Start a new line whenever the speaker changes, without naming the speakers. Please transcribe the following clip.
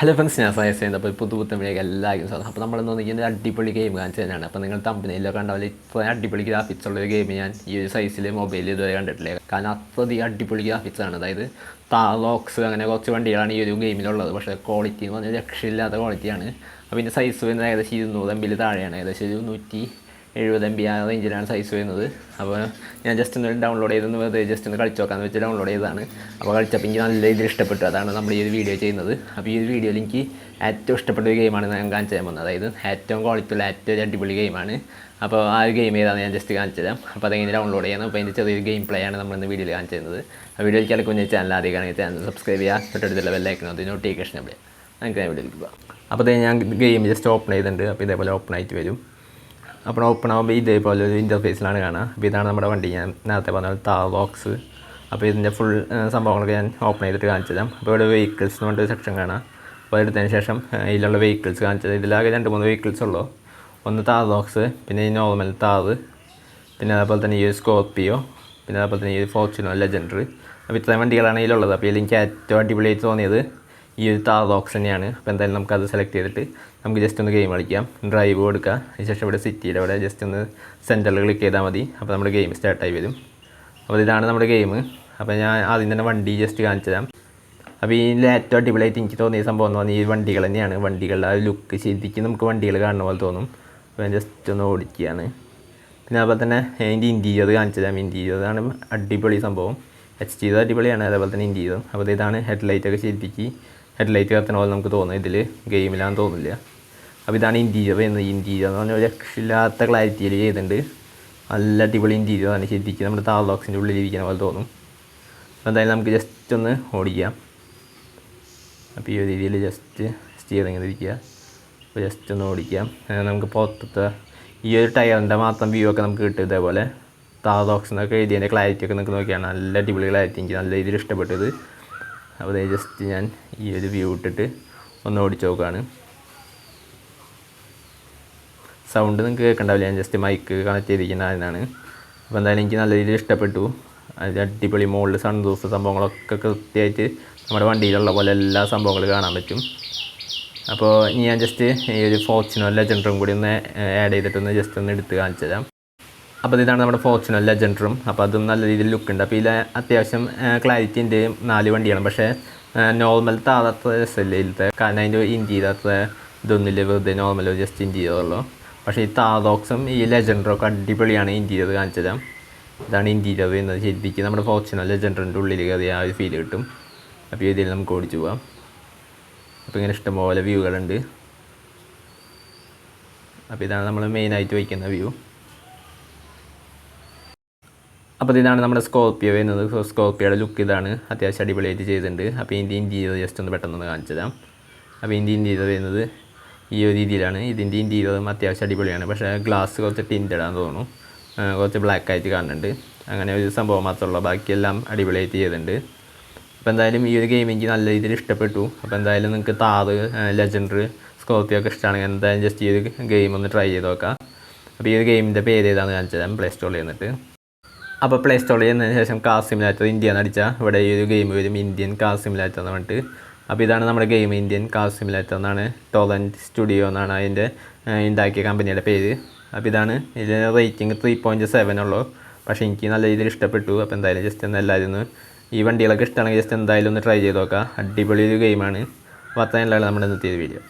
Hello friends, ഞാൻ സയസ് ചെയ്യുന്നത്. അപ്പോൾ പുതുപുത്തമ്പഴേക്ക് എല്ലാവർക്കും സാധനം. അപ്പോൾ നമ്മളെന്ന് പറഞ്ഞാൽ അടിപൊളി ഗെയിം കാണിച്ചു തന്നെയാണ്. അപ്പോൾ നിങ്ങൾ തമ്പനിയിലൊക്കെ ഉണ്ടാവില്ല, ഇപ്പോൾ അടിപൊളി ഗ്രാഫിക്സ് ഉള്ളൊരു ഗെയിം ഞാൻ ഈ ഒരു സൈസിൽ മൊബൈലിൽ ഇതുവരെ കണ്ടിട്ടില്ല. കാരണം അത്രയധികം അടിപൊളി ഗ്രാഫിക്സ് ആണ്. അതായത് താറോക്സ് അങ്ങനെ കുറച്ച് വണ്ടികളാണ് ഈ ഒരു ഗെയിമിലുള്ളത്. പക്ഷേ ക്വാളിറ്റി എന്ന് പറഞ്ഞാൽ രക്ഷയില്ലാത്ത ക്വാളിറ്റിയാണ്. അപ്പോൾ ഇതിൻ്റെ സൈസ് വരുന്നത് ഏകദേശം 200 MB താഴെയാണ്. ഏകദേശം ഒരു 170 MB ആ റേഞ്ചിലാണ് സൈസ് വരുന്നത്. അപ്പോൾ ഞാൻ ജസ്റ്റ് ഒന്ന് ഡൗൺലോഡ് ചെയ്തൊന്ന് വെറുതെ ജസ്റ്റ് ഒന്ന് കളിച്ച് നോക്കാമെന്ന് വെച്ച് ഡൗൺലോഡ് ചെയ്തതാണ്. അപ്പോൾ കളിച്ചപ്പോൾ എനിക്ക് നല്ല രീതിയിൽ ഇഷ്ടപ്പെട്ടു. അതാണ് നമ്മൾ ഈ ഒരു വീഡിയോ ചെയ്യുന്നത്. അപ്പോൾ ഈ ഒരു വീഡിയോയിൽ എനിക്ക് ഏറ്റവും ഇഷ്ടപ്പെട്ട ഒരു ഗെയിമാണ് ഞാൻ കാണിച്ചു തരാൻ പോകുന്നത്. അതായത് ഏറ്റവും ക്വാളിറ്റിയുള്ള ഏറ്റവും അടിപൊളി ഗെയിമാണ്. അപ്പോൾ ആ ഒരു ഗെയിം ഏതാണ് ഞാൻ ജസ്റ്റ് കാണിച്ചു തരാം. അപ്പോൾ അതെങ്ങനെ ഡൗൺലോഡ് ചെയ്യണം. അപ്പോൾ അതിൻ്റെ ചെറിയൊരു ഗെയിം പ്ലേ ആണ് നമ്മളിന്ന് വീഡിയോയിൽ കാണിച്ചു തരുന്നത്. ആ വീഡിയോയിൽ കളിക്കുന്ന ചാനൽ ആദ്യമാണെങ്കിൽ ചാനൽ സബ്സ്ക്രൈബ് ചെയ്യുക, തൊട്ടടുത്തുള്ള ബെല്ലൈക്കൺ അത് നോട്ടിഫിക്കേഷൻ അപ്ലൈ നമുക്ക് ഞാൻ വീഡിയോയിലേക്ക് പോകാം. അപ്പോൾ അതേ ഞാൻ ഗെയിം ജസ്റ്റ് ഓപ്പൺ ചെയ്തിട്ടുണ്ട്. അപ്പോൾ ഇതേപോലെ ഓപ്പൺ ആയിട്ട് വരും. അപ്പോൾ ഓപ്പൺ ആകുമ്പോൾ ഇതേപോലെ ഒരു ഇൻ്റർഫേസിലാണ് കാണുക. അപ്പോൾ ഇതാണ് നമ്മുടെ വണ്ടി, ഞാൻ നേരത്തെ പറഞ്ഞ താറോക്സ്. അപ്പോൾ ഇതിൻ്റെ ഫുൾ സംഭവങ്ങളൊക്കെ ഞാൻ ഓപ്പൺ ചെയ്തിട്ട് കാണിച്ചു തരാം. അപ്പോൾ ഇവിടെ വെഹിക്കിൾസ് എന്ന് പറഞ്ഞൊരു സെക്ഷൻ കാണാം. അപ്പോൾ എടുത്തതിന് ശേഷം ഇതിലുള്ള വെഹിക്കിൾസ് കാണിച്ചത്. ഇതിലാകെ 2-3 വെഹിക്കിൾസ് ഉള്ളൂ. ഒന്ന് താറോക്സ്, പിന്നെ ഈ നോർമൽ താറ്, പിന്നെ അതേപോലെ തന്നെ ഈ ഒരു സ്കോർപ്പിയോ, പിന്നെ അതേപോലെ തന്നെ ഈ ഒരു ഫോർച്യൂണർ ലെജൻഡറി. അപ്പോൾ ഇത്രയും വണ്ടികളാണ് ഇതിലുള്ളത്. അപ്പോൾ ഇതിൽ എനിക്ക് ഏറ്റവും അടിപൊളിയായിട്ട് തോന്നിയത് ഈ ഒരു താറോക്സ് തന്നെയാണ്. അപ്പോൾ എന്തായാലും നമുക്കത് സെലക്ട് ചെയ്തിട്ട് നമുക്ക് ജസ്റ്റ് ഒന്ന് ഗെയിം കളിക്കാം. ഡ്രൈവ് കൊടുക്കുക. അതിനുശേഷം ഇവിടെ സിറ്റിയുടെ അവിടെ ജസ്റ്റ് ഒന്ന് സെൻറ്ററിൽ ക്ലിക്ക് ചെയ്താൽ മതി. അപ്പോൾ നമ്മുടെ ഗെയിം സ്റ്റാർട്ടായി വരും. അപ്പോൾ ഇതാണ് നമ്മുടെ ഗെയിം. അപ്പോൾ ഞാൻ ആദ്യം തന്നെ വണ്ടി ജസ്റ്റ് കാണിച്ചു തരാം. അപ്പോൾ ഇതിൽ ഏറ്റവും അടിപൊളിയായിട്ട് എനിക്ക് തോന്നിയ സംഭവം എന്ന് പറഞ്ഞാൽ ഈ വണ്ടികൾ തന്നെയാണ്. വണ്ടികളുടെ ആ ലുക്ക് ശരിക്കും നമുക്ക് വണ്ടികൾ കാണുന്ന പോലെ തോന്നും. അപ്പോൾ ഞാൻ ജസ്റ്റ് ഒന്ന് ഓടിക്കുകയാണ്. പിന്നെ അതുപോലെ തന്നെ അതിൻ്റെ ഇൻറ്റീരിയർ കാണിച്ചു തരാം. ഇൻറ്റീരിയറാണ് അടിപൊളി സംഭവം. HT അടിപൊളിയാണ്. അതേപോലെ തന്നെ ഇൻറ്റീരിയർ. അപ്പോൾ ഇതാണ് ഹെഡ്ലൈറ്റൊക്കെ ശരിക്കും ഹെഡ്ലൈറ്റ് കത്തുന്ന പോലെ നമുക്ക് തോന്നും. ഇതിൽ ഗെയിമിലാണെന്ന് തോന്നില്ല. അപ്പോൾ ഇതാണ് ഇൻറ്റീരിയർ വരുന്നത്. ഇൻറ്റീരിയർ എന്ന് പറഞ്ഞാൽ രക്ഷയില്ലാത്ത ക്ലാരിറ്റിയിൽ ചെയ്തിട്ടുണ്ട്. നല്ല അടിപൊളി ഇൻറ്റീരിയറാണ്. ശരിക്കും നമ്മുടെ താറോക്സിൻ്റെ ഉള്ളിൽ ഇരിക്കുന്ന പോലെ തോന്നും. അപ്പോൾ എന്തായാലും നമുക്ക് ജസ്റ്റ് ഒന്ന് ഓടിക്കാം. അപ്പോൾ ഈ ഒരു രീതിയിൽ ജസ്റ്റ് സ്റ്റിയറിംഗ് ഇരിക്കുക. അപ്പോൾ ജസ്റ്റ് ഒന്ന് ഓടിക്കാം. നമുക്ക് പുറത്തത്തെ ഈ ഒരു ടയറിൻ്റെ മാത്രം വ്യൂ ഒക്കെ നമുക്ക് കിട്ടും. ഇതേപോലെ താറോക്സ് എന്നൊക്കെ എഴുതിയതിൻ്റെ ക്ലാരിറ്റി ഒക്കെ നമുക്ക് നോക്കിയാണ്. നല്ല അടിപൊളി ക്ലാരിറ്റി, എനിക്ക് നല്ല രീതിയിൽ ഇഷ്ടപ്പെട്ടത്. അപ്പോൾ ജസ്റ്റ് ഞാൻ ഈ ഒരു വ്യൂ ഇട്ടിട്ട് ഒന്ന് ഓടിച്ച് നോക്കുകയാണ്. സൗണ്ട് നിങ്ങൾക്ക് കേൾക്കണ്ടാവില്ല, ഞാൻ ജസ്റ്റ് മൈക്ക് കണക്ട് ചെയ്തിരിക്കുന്ന അതിനാണ്. അപ്പോൾ എന്തായാലും എനിക്ക് നല്ല രീതിയിൽ ഇഷ്ടപ്പെട്ടു. അതിൽ അടിപൊളി മുകളിൽ സൺറൂഫ് സംഭവങ്ങളൊക്കെ കൃത്യമായിട്ട് നമ്മുടെ വണ്ടിയിലുള്ള പോലെ എല്ലാ സംഭവങ്ങളും കാണാൻ പറ്റും. അപ്പോൾ ഇനി ഞാൻ ജസ്റ്റ് ഈ ഒരു ഫോർച്യൂണർ ലെജൻഡറും കൂടി ഒന്ന് ആഡ് ചെയ്തിട്ടൊന്ന് ജസ്റ്റ് ഒന്ന് എടുത്ത് കാണിച്ചു തരാം. അപ്പോൾ ഇതാണ് നമ്മുടെ ഫോർച്യൂണർ ലെജൻഡറും. അപ്പോൾ അതും നല്ല രീതിയിൽ ലുക്കുണ്ട്. അപ്പോൾ ഇതിൽ അത്യാവശ്യം ക്ലാരിറ്റി ഉണ്ട്. 4 വണ്ടിയാണ്. പക്ഷേ നോർമൽ താഴത്തെ രസമില്ല ഇതിലത്തെ. കാരണം അതിൻ്റെ ഇൻറ്റീരിയർ അത്ര ഇതൊന്നുമില്ല, വെറുതെ നോർമൽ ജസ്റ്റ് ഇൻറ്റീരിയർ ഉള്ളൂ. പക്ഷേ ഈ താറോക്സും ഈ ലെജൻഡറൊക്കെ അടിപൊളിയാണ്. ഇൻറ്റീരിയർ കാണിച്ചു തരാം. ഇതാണ് ഇൻറ്റീരിയർ വരുന്നത്. ശരിക്കും നമ്മുടെ ഫോർച്യൂണർ ലെജൻഡറിൻ്റെ ഉള്ളിൽ കയറി ആ ഒരു ഫീൽ കിട്ടും. അപ്പോൾ ഇതിൽ നമുക്ക് ഓടിച്ചു പോകാം. അപ്പോൾ ഇങ്ങനെ ഇഷ്ടംപോലെ വ്യൂകളുണ്ട്. അപ്പോൾ ഇതാണ് നമ്മൾ മെയിനായിട്ട് വയ്ക്കുന്ന വ്യൂ. അപ്പോൾ ഇതാണ് നമ്മുടെ സ്കോർപ്പിയോ വരുന്നത്. സ്കോർപ്പിയോയുടെ ലുക്ക് ഇതാണ്. അത്യാവശ്യം അടിപൊളിയായിട്ട് ചെയ്തിട്ടുണ്ട്. അപ്പോൾ ഇതിൻ്റെ ഇൻറ്റീരിയർ ജസ്റ്റ് ഒന്ന് പെട്ടെന്ന് കാണിച്ചു തരാം. അപ്പോൾ ഇതിൻ്റെ ഇൻറ്റീരിയർ വരുന്നത് ഈ ഒരു രീതിയിലാണ്. ഇതിൻ്റെ ഇൻറ്റീരിയറും അത്യാവശ്യം അടിപൊളിയാണ്. പക്ഷേ ഗ്ലാസ് കുറച്ച് ടിൻറ്റഡാണെന്ന് തോന്നുന്നു. കുറച്ച് ബ്ലാക്ക് ആയിട്ട് കാണുന്നുണ്ട്. അങ്ങനെ ഒരു സംഭവം മാത്രമുള്ള ബാക്കിയെല്ലാം അടിപൊളിയായിട്ട് ചെയ്തിട്ടുണ്ട്. അപ്പോൾ എന്തായാലും ഈ ഒരു ഗെയിം എനിക്ക് നല്ല രീതിയിൽ ഇഷ്ടപ്പെട്ടു. അപ്പോൾ എന്തായാലും നിങ്ങൾക്ക് താറ്, ലെജൻഡർ, സ്കോർപ്പിയോ ഒക്കെ ഇഷ്ടമാണെങ്കിൽ എന്തായാലും ജസ്റ്റ് ഈ ഒരു ഗെയിം ഒന്ന് ട്രൈ ചെയ്ത് നോക്കാം. അപ്പോൾ ഈ ഒരു ഗെയിമിൻ്റെ പേര് ഏതാണെന്ന് കാണിച്ചു തരാം. പ്ലേ സ്റ്റോറിൽ ചെന്നിട്ട് അപ്പോൾ പ്ലേ സ്റ്റോറിൽ ചെയ്യുന്നതിന് ശേഷം കാർ സിമുലേറ്റർ ഇന്ത്യ എന്ന് അടിച്ചാൽ ഇവിടെ ഈ ഒരു ഗെയിം വരും. ഇന്ത്യൻ കാർ സിമുലേറ്റർ എന്ന് പറഞ്ഞിട്ട്. അപ്പോൾ ഇതാണ് നമ്മുടെ ഗെയിം, ഇന്ത്യൻ കാർ സിമുലേറ്റർ എന്നാണ്. ടോറൻറ്റ് സ്റ്റുഡിയോ എന്നാണ് അതിൻ്റെ ഉണ്ടാക്കിയ കമ്പനിയുടെ പേര്. അപ്പോൾ ഇതാണ് ഇതിൻ്റെ റേറ്റിംഗ് 3.7 ഉള്ളൂ. പക്ഷേ എനിക്ക് നല്ല രീതിയിൽ ഇഷ്ടപ്പെട്ടു. അപ്പോൾ എന്തായാലും ജസ്റ്റ് ഒന്ന് എല്ലാവരും ഒന്ന് ഈ വണ്ടികളൊക്കെ ഇഷ്ടമാണെങ്കിൽ ജസ്റ്റ് എന്തായാലും ഒന്ന് ട്രൈ ചെയ്ത് നോക്കാം. അടിപൊളി ഒരു ഗെയിമാണ്. അപ്പോൾ അത്രയും ഉള്ളതാണ് നമ്മുടെ ഇന്നത്തെ വീഡിയോ.